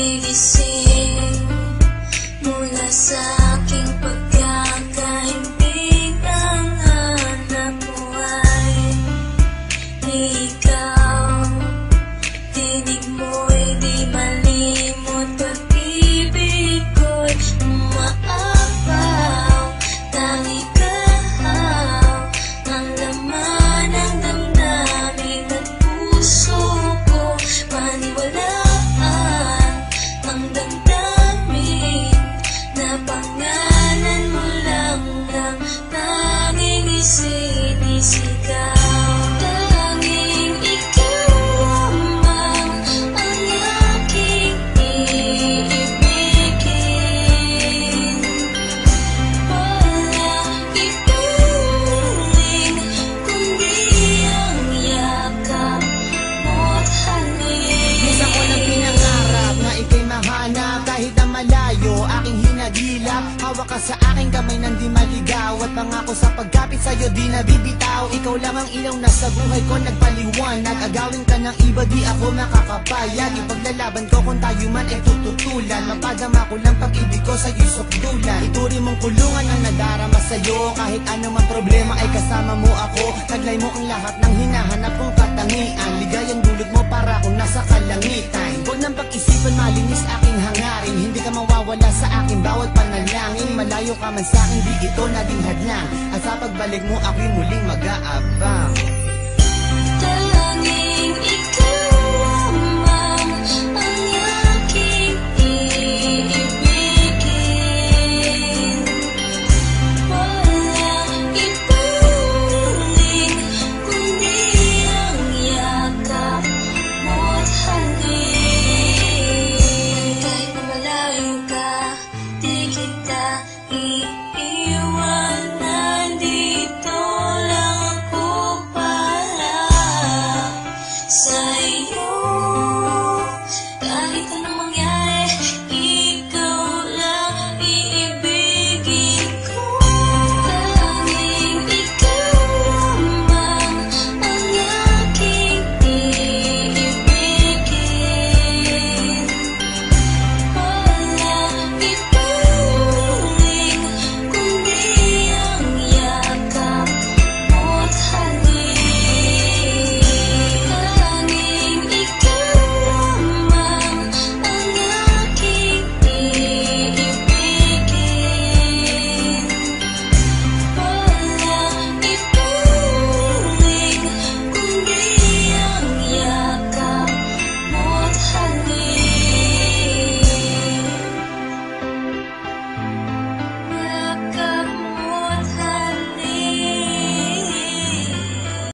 gigising mula sa aking pagkakahimbing. Ang hanap mo ay ikaw. Tinig mo'y di malimot, pag-ibig ko'y umaapaw. Tangi kahaw ang laman ng damdamin at puso ko. Paniwalaan ang damdamin na pangalan mo lang ang tanging isinisigaw. Tanging ikaw lamang ang aking iibigin. Walang ituring kundi ang yakap mo't halik. Minsan ko lang pinangarap na ika'y mahanap, kahit na malayo aking hinagilap. Hawak ka sa aking kamay nang di maligaw, at pangako sa pagkapit sa'yo di nabibitaw. Ikaw lang ang ilaw na sa buhay ko nagpaliwanag. Agawin ka ng iba di ako makakapayag. Ipaglalaban ko kung tayo man ay tututulan. Mapadama ko lang pag-ibig ko sa'yo'y sukdulan. Ituri mong kulungan ang nadarama sa'yo. Kahit anumang problema ay kasama mo ako. Taglay mo ang lahat ng hinahanap kong katangian. Ligayang dulot mo para akong nasa kalangitan. Huwag nang pag-isipan, malinis aking hangarin. Hindi ka mawawala sa aking bawat panalangin. Malayo ka man sa akin, di ito naging hadlang. At sa pagbalik mo ako'y muling mag-aabang.